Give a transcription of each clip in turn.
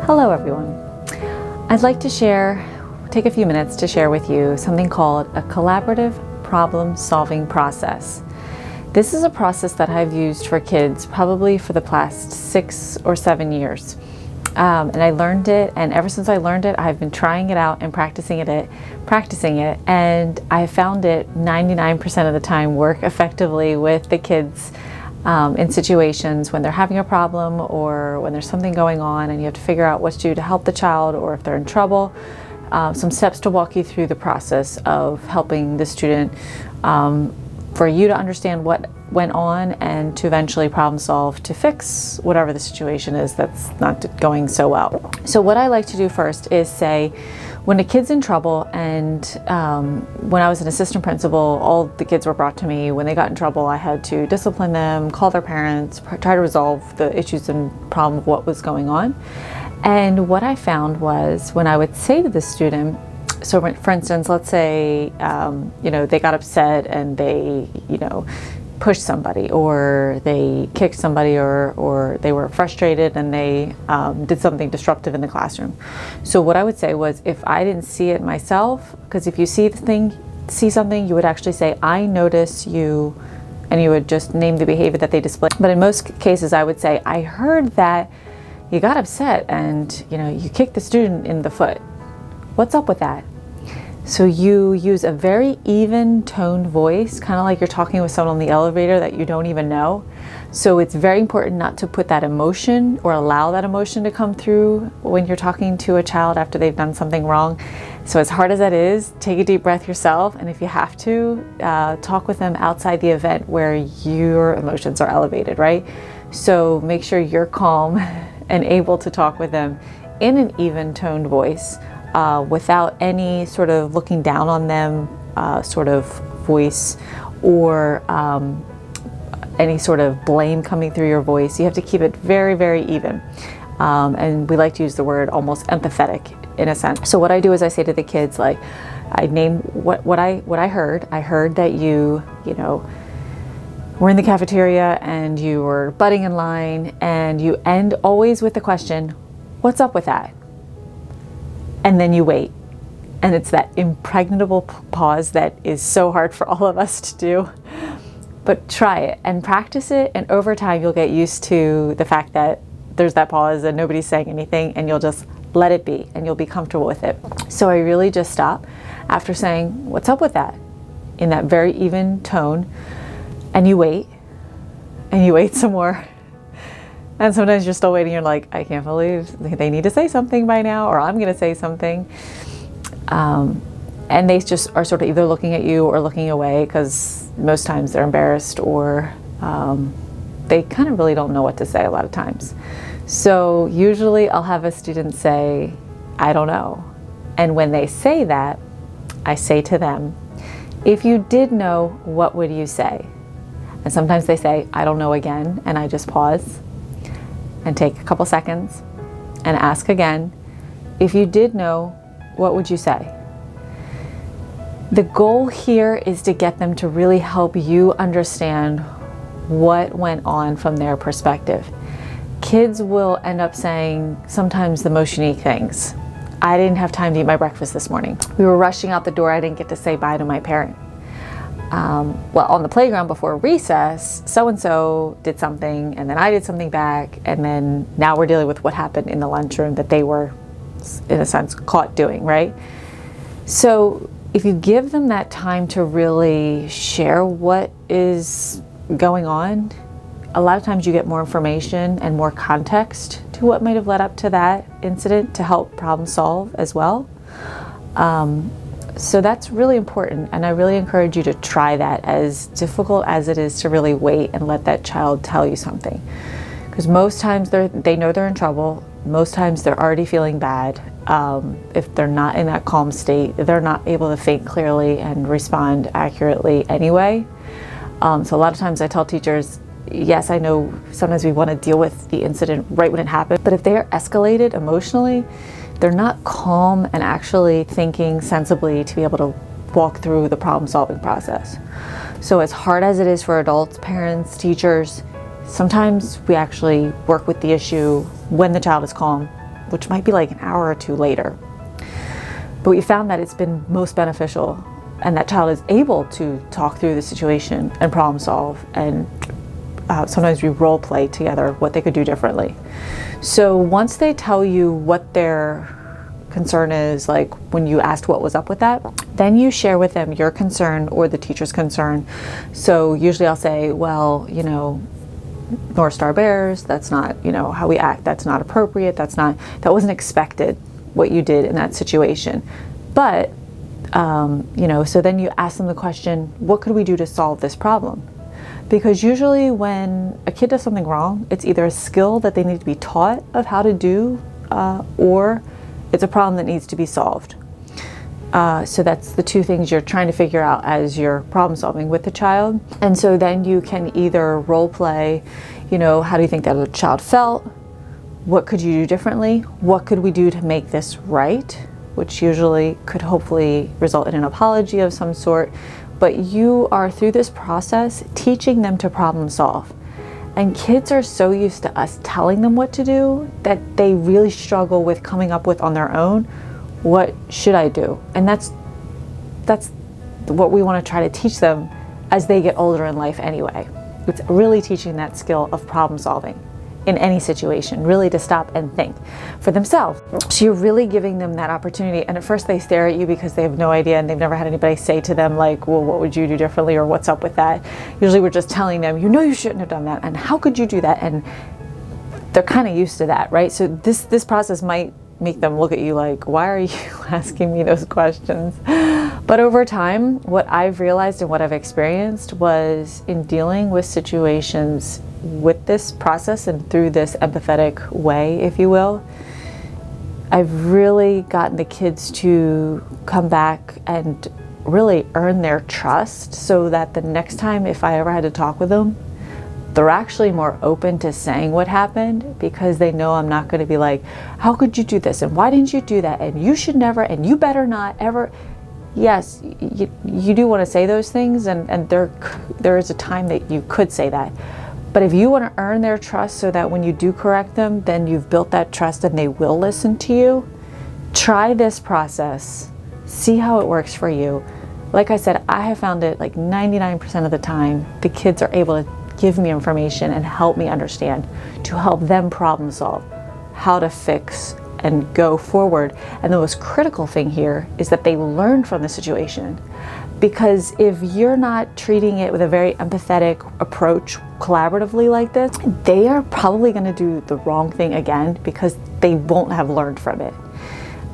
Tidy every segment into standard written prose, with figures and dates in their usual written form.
Hello everyone. I'd like to take a few minutes to share with you something called a collaborative problem-solving process. This is a process that I've used for kids probably for the past 6 or 7 years. And I learned it, and ever since I learned it, I've been trying it out and practicing it, and I found it 99% of the time work effectively with the kids in situations when they're having a problem or when there's something going on and you have to figure out what to do to help the child, or if they're in trouble. Some steps to walk you through the process of helping the student for you to understand what went on and to eventually problem solve to fix whatever the situation is that's not going so well. So what I like to do first is say, when a kid's in trouble, and when I was an assistant principal, all the kids were brought to me. When they got in trouble, I had to discipline them, call their parents, try to resolve the issues and problem of what was going on. And what I found was, when I would say to the student, so for instance, let's say, they got upset and they, pushed somebody, or they kicked somebody, or they were frustrated and they did something disruptive in the classroom. So what I would say was, if I didn't see it myself, because if you see something, you would actually say, I notice you, and you would just name the behavior that they display. But in most cases, I would say, I heard that you got upset and you kicked the student in the foot. What's up with that? So you use a very even toned voice, kind of like you're talking with someone on the elevator that you don't even know. So it's very important not to put that emotion or allow that emotion to come through when you're talking to a child after they've done something wrong. So as hard as that is, take a deep breath yourself, and if you have to, talk with them outside the event where your emotions are elevated, right? So make sure you're calm and able to talk with them in an even toned voice, without any sort of looking down on them sort of voice, or any sort of blame coming through your voice. You have to keep it very, very even. And we like to use the word almost empathetic in a sense. So what I do is I say to the kids, like, I name what I heard. I heard that you were in the cafeteria and you were butting in line, and you end always with the question, what's up with that? And then you wait. And it's that impregnable pause that is so hard for all of us to do. But try it and practice it, and over time you'll get used to the fact that there's that pause and nobody's saying anything, and you'll just let it be and you'll be comfortable with it. So I really just stop after saying, what's up with that? In that very even tone, and you wait some more. And sometimes you're still waiting, you're like, I can't believe they need to say something by now, or I'm gonna say something. And they just are sort of either looking at you or looking away, because most times they're embarrassed, or they kind of really don't know what to say a lot of times. So usually I'll have a student say, I don't know. And when they say that, I say to them, if you did know, what would you say? And sometimes they say, I don't know again, and I just pause and take a couple seconds and ask again, if you did know, what would you say? The goal here is to get them to really help you understand what went on from their perspective. Kids will end up saying sometimes the most unique things. I didn't have time to eat my breakfast this morning. We were rushing out the door, I didn't get to say bye to my parent. Well, on the playground before recess, so-and-so did something, and then I did something back, and then now we're dealing with what happened in the lunchroom that they were, in a sense, caught doing, right? So if you give them that time to really share what is going on, a lot of times you get more information and more context to what might have led up to that incident to help problem solve as well. So that's really important, and I really encourage you to try that, as difficult as it is to really wait and let that child tell you something. Because most times they know they're in trouble, most times they're already feeling bad. If they're not in that calm state, they're not able to think clearly and respond accurately anyway. So a lot of times I tell teachers, yes, I know sometimes we want to deal with the incident right when it happened, but if they are escalated emotionally, they're not calm and actually thinking sensibly to be able to walk through the problem-solving process. So as hard as it is for adults, parents, teachers, sometimes we actually work with the issue when the child is calm which might be like an hour or two later. But we found that it's been most beneficial, and that child is able to talk through the situation and problem solve, and sometimes we role play together what they could do differently. So once they tell you what their concern is, like when you asked what was up with that, then you share with them your concern or the teacher's concern. So usually I'll say, well, you know, North Star bears, that's not, you know, how we act, that's not appropriate, that wasn't expected, what you did in that situation. But you know, so then you ask them the question, what could we do to solve this problem? Because usually when a kid does something wrong, it's either a skill that they need to be taught of how to do, or it's a problem that needs to be solved. So that's the two things you're trying to figure out as you're problem solving with the child. And so then you can either role play, you know, how do you think that the child felt? What could you do differently? What could we do to make this right? Which usually could hopefully result in an apology of some sort. But you are, through this process, teaching them to problem solve. And kids are so used to us telling them what to do that they really struggle with coming up with on their own, what should I do? And that's what we want to try to teach them as they get older in life anyway. It's really teaching that skill of problem solving in any situation, really to stop and think for themselves. So you're really giving them that opportunity. And at first they stare at you because they have no idea, and they've never had anybody say to them like, well, what would you do differently, or what's up with that? Usually we're just telling them, you know, you shouldn't have done that, and how could you do that? And they're kind of used to that, right? So this process might make them look at you like, why are you asking me those questions? But over time, what I've realized and what I've experienced was, in dealing with situations with this process and through this empathetic way, if you will, I've really gotten the kids to come back and really earn their trust, so that the next time if I ever had to talk with them, they're actually more open to saying what happened, because they know I'm not going to be like, how could you do this? And why didn't you do that? And you should never, and you better not ever. Yes, you do want to say those things, and there is a time that you could say that. But if you want to earn their trust so that when you do correct them, then you've built that trust and they will listen to you, try this process. See how it works for you. Like I said, I have found it like 99% of the time, the kids are able to give me information and help me understand, to help them problem solve, how to fix and go forward. And the most critical thing here is that they learn from the situation. Because if you're not treating it with a very empathetic approach collaboratively like this, they are probably going to do the wrong thing again, because they won't have learned from it.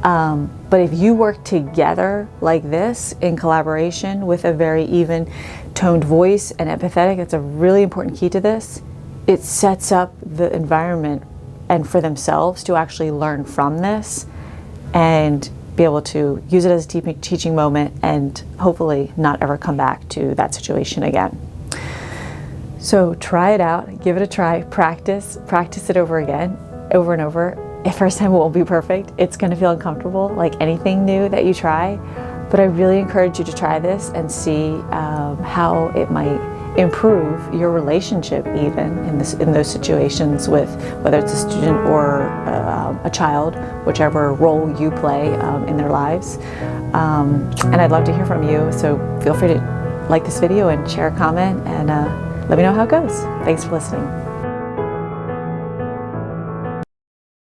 But if you work together like this in collaboration with a very even toned voice and empathetic, it's a really important key to this. It sets up the environment and for themselves to actually learn from this and be able to use it as a teaching moment, and hopefully not ever come back to that situation again. So try it out, give it a try, practice it over again, over and over. The first time it won't be perfect. It's going to feel uncomfortable, like anything new that you try. But I really encourage you to try this and see how it might improve your relationship, even in those situations, with whether it's a student or a child, whichever role you play in their lives. And I'd love to hear from you, so feel free to like this video and share a comment, and let me know how it goes. Thanks for listening.